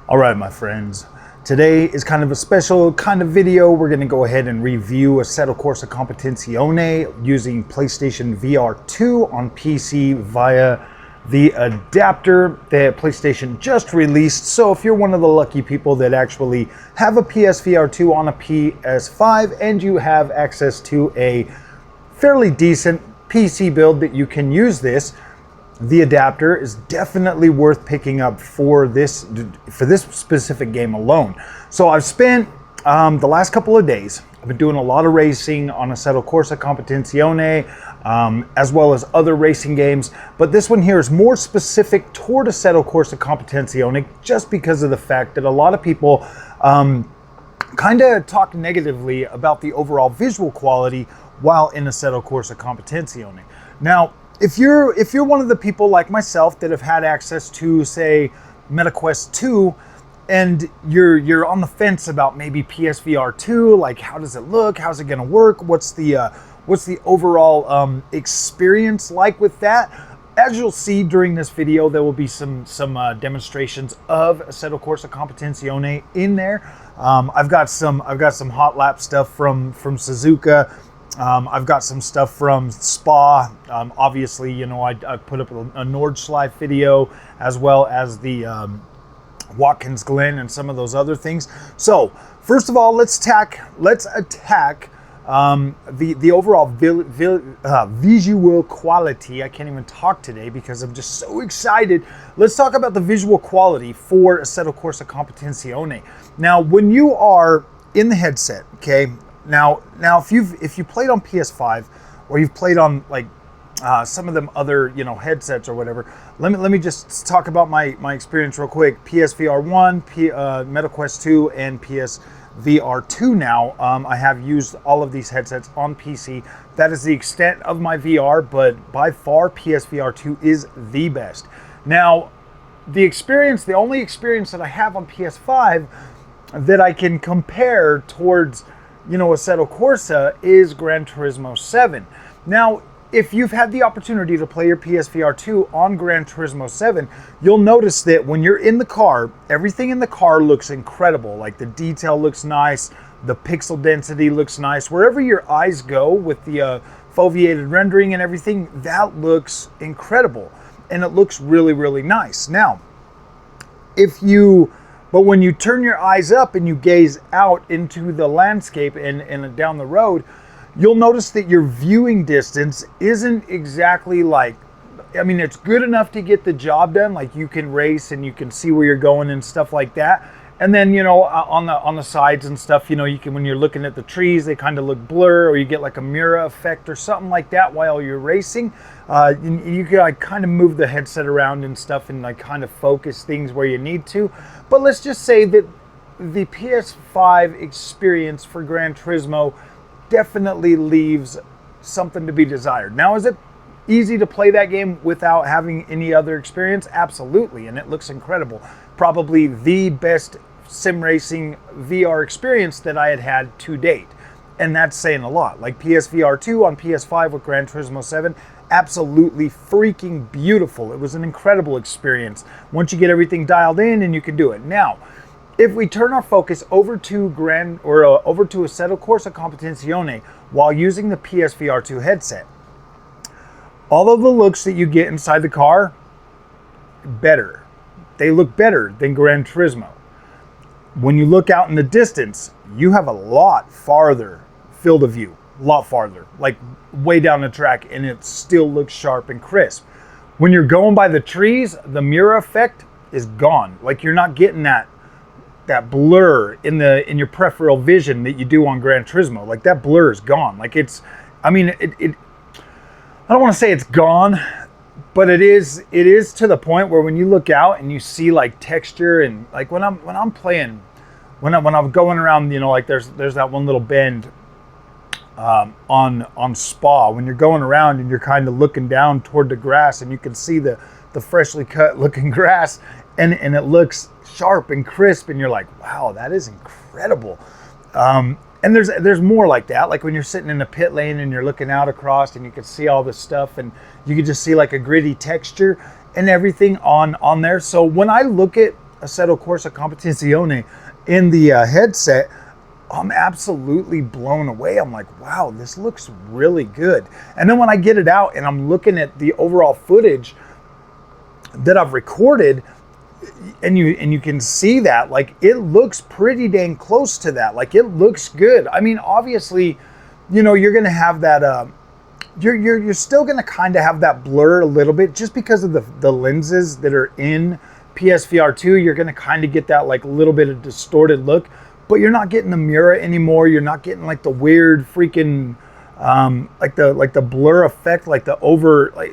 All right, my friends, today is kind of a special kind of video. We're going to go ahead and review Assetto Corsa Competizione using PlayStation VR2 on PC via the adapter that PlayStation just released. So if you're one of the lucky people that actually have a PSVR2 on a PS5 and you have access to a fairly decent PC build that you can use this, the adapter is definitely worth picking up for this specific game alone. So I've spent the last couple of days, I've been doing a lot of racing on Assetto Corsa Competizione, as well as other racing games. But this one here is more specific toward Assetto Corsa Competizione, just because of the fact that a lot of people kind of talk negatively about the overall visual quality while in Assetto Corsa Competizione. Now, if you're one of the people like myself that have had access to, say, MetaQuest 2, and you're on the fence about maybe PSVR 2, like how does it look, how's it gonna work, what's the overall experience like with that? As you'll see during this video, there will be some demonstrations of Assetto Corsa Competizione in there. I've got some hot lap stuff from Suzuka. I've got some stuff from Spa. Obviously, you know, I put up a Nordschleife video, as well as the Watkins Glen and some of those other things. So first of all, let's attack the overall visual quality. I can't even talk today because I'm just so excited. Let's talk about the visual quality for Assetto Corsa Competizione. Now, when you are in the headset, okay. Now, if you played on PS5 or you've played on like some of them other headsets or whatever, let me just talk about my experience real quick. PSVR1, MetaQuest 2, and PSVR2. Now, I have used all of these headsets on PC. That is the extent of my VR, but by far PSVR2 is the best. Now, the only experience that I have on PS5 that I can compare towards Assetto Corsa is Gran Turismo 7. Now, if you've had the opportunity to play your PSVR2 on Gran Turismo 7, you'll notice that when you're in the car, everything in the car looks incredible. Like the detail looks nice, the pixel density looks nice. Wherever your eyes go with the foveated rendering and everything, that looks incredible. And it looks really, really nice. Now, but when you turn your eyes up and you gaze out into the landscape and down the road, you'll notice that your viewing distance isn't exactly like, I mean, it's good enough to get the job done. Like you can race and you can see where you're going and stuff like that. And then, on the sides and stuff, you can, when you're looking at the trees, they kind of look blur, or you get like a mirror effect or something like that while you're racing. You can like kind of move the headset around and stuff and like kind of focus things where you need to. But let's just say that the PS5 experience for Gran Turismo definitely leaves something to be desired. Now, is it easy to play that game without having any other experience? Absolutely, and it looks incredible. Probably the best sim racing VR experience that I had to date. And that's saying a lot. Like PSVR2 on PS5 with Gran Turismo 7, absolutely freaking beautiful. It was an incredible experience once you get everything dialed in and you can do it. Now, if we turn our focus over to Assetto Corsa Competizione while using the PSVR2 headset, all of the looks that you get inside the car, better. They look better than Gran Turismo. When you look out in the distance, you have a lot farther field of view, a lot farther, like way down the track, and it still looks sharp and crisp. When you're going by the trees, the mirror effect is gone. Like you're not getting that blur in your peripheral vision that you do on Gran Turismo. Like that blur is gone. Like I don't want to say it's gone, but it is to the point where when you look out and you see like texture, and like when I'm going around, like there's that one little bend on Spa, when you're going around and you're kind of looking down toward the grass and you can see the freshly cut looking grass, and it looks sharp and crisp, and you're like, wow, that is incredible. And there's more like that, like when you're sitting in the pit lane and you're looking out across and you can see all this stuff, and you can just see like a gritty texture and everything on there. So when I look at Assetto Corsa Competizione in the headset, I'm absolutely blown away. I'm like, wow, this looks really good. And then when I get it out and I'm looking at the overall footage that I've recorded, and you can see that, like, it looks pretty dang close to that. Like, it looks good. I mean, obviously, you know, you're gonna have that you're still gonna kind of have that blur a little bit just because of the lenses that are in PSVR2. You're gonna kind of get that like little bit of distorted look, but you're not getting the mirror anymore. You're not getting like the weird freaking like the blur effect, like the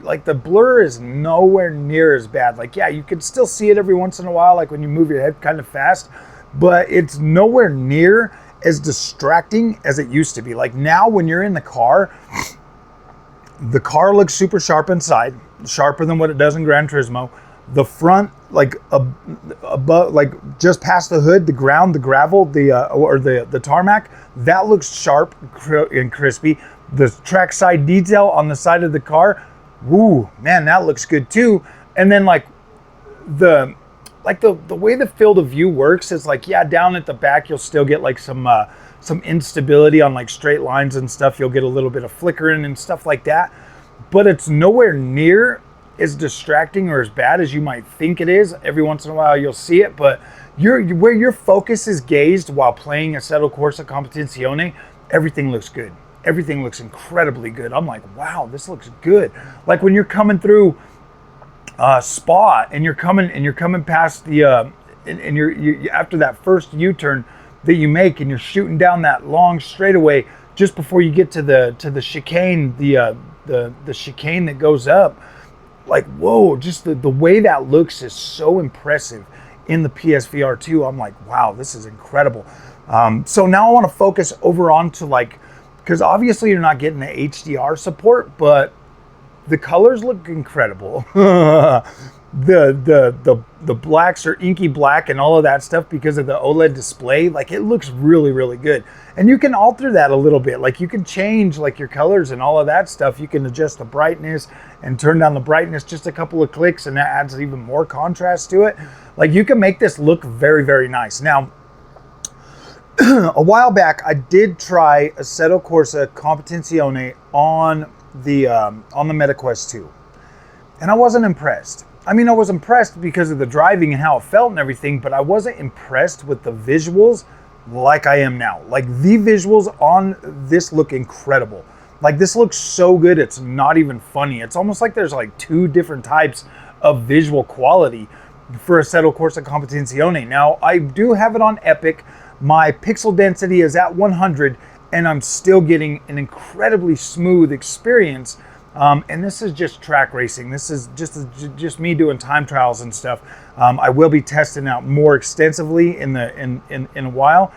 like the blur is nowhere near as bad. Like, yeah, you can still see it every once in a while, like when you move your head kind of fast, but it's nowhere near as distracting as it used to be. Like now when you're in the car looks super sharp inside, sharper than what it does in Gran Turismo. The front, like above, like just past the hood, the ground, the gravel, the tarmac, that looks sharp and crispy. The trackside detail on the side of the car, woo, man, that looks good too. And then like the way the field of view works is like, yeah, down at the back you'll still get like some instability on like straight lines and stuff. You'll get a little bit of flickering and stuff like that, but it's nowhere near as distracting or as bad as you might think it is. Every once in a while you'll see it, but where your focus is gazed while playing Assetto Corsa Competizione, everything looks good. Everything looks incredibly good. I'm like, wow, this looks good. Like when you're coming through Spa and you're coming past the and you're after that first U-turn that you make and you're shooting down that long straightaway just before you get to the chicane, the chicane that goes up. Like, whoa, just the way that looks is so impressive in the PSVR2. I'm like, wow, this is incredible. So now I want to focus over on to like, because obviously you're not getting the HDR support, but the colors look incredible. The blacks are inky black and all of that stuff because of the OLED display. Like, it looks really, really good. And you can alter that a little bit. Like, you can change like your colors and all of that stuff. You can adjust the brightness and turn down the brightness just a couple of clicks, and that adds even more contrast to it. Like, you can make this look very, very nice. Now, a while back, I did try Assetto Corsa Competizione on the MetaQuest 2, and I wasn't impressed. I mean, I was impressed because of the driving and how it felt and everything, but I wasn't impressed with the visuals like I am now. Like, the visuals on this look incredible. Like, this looks so good, it's not even funny. It's almost like there's like two different types of visual quality for Assetto Corsa Competizione. Now, I do have it on Epic. My pixel density is at 100, and I'm still getting an incredibly smooth experience. And this is just track racing. This is just me doing time trials and stuff. I will be testing out more extensively in a while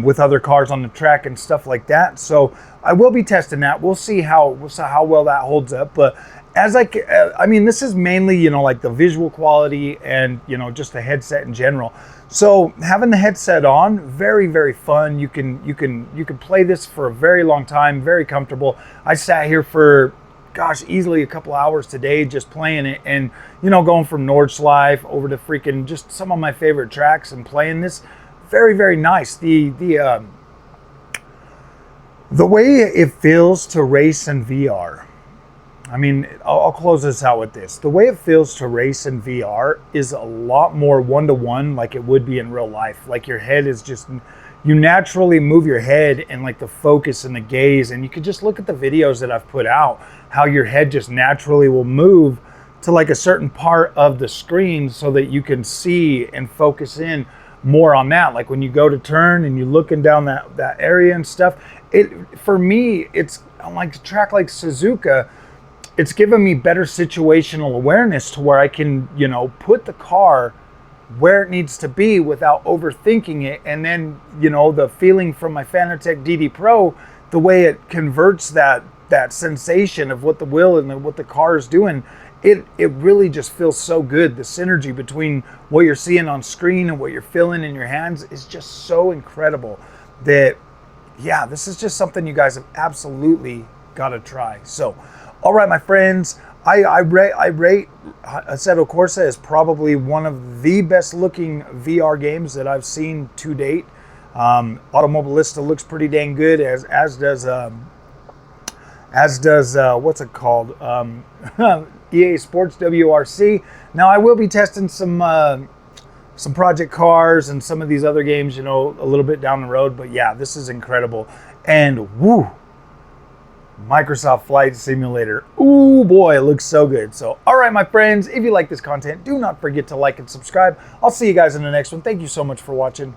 with other cars on the track and stuff like that. So I will be testing that. We'll see how well that holds up. But I mean, this is mainly, you know, like the visual quality and, you know, just the headset in general. So having the headset on, very, very fun. You can play this for a very long time, very comfortable. I sat here for, gosh, easily a couple hours today just playing it, and, you know, going from Nordschleife over to freaking just some of my favorite tracks and playing this. Very, very nice. The way it feels to race in VR. I mean, I'll close this out with this. The way it feels to race in VR is a lot more one-to-one like it would be in real life. Like, your head is just, you naturally move your head and like the focus and the gaze, and you can just look at the videos that I've put out, how your head just naturally will move to like a certain part of the screen so that you can see and focus in more on that. Like when you go to turn and you're looking down that area and stuff, for me, it's like a track like Suzuka. It's given me better situational awareness to where I can, you know, put the car where it needs to be without overthinking it. And then, you know, the feeling from my Fanatec DD Pro, the way it converts that sensation of what the wheel and what the car is doing, it really just feels so good. The synergy between what you're seeing on screen and what you're feeling in your hands is just so incredible that, yeah, this is just something you guys have absolutely got to try. So, all right, my friends, I rate Assetto Corsa as probably one of the best looking VR games that I've seen to date. Automobilista looks pretty dang good, as does what's it called? EA Sports WRC. Now I will be testing some Project Cars and some of these other games, you know, a little bit down the road. But yeah, this is incredible. And woo, Microsoft Flight Simulator. Ooh boy, it looks so good. So, all right, my friends, if you like this content, do not forget to like and subscribe. I'll see you guys in the next one. Thank you so much for watching.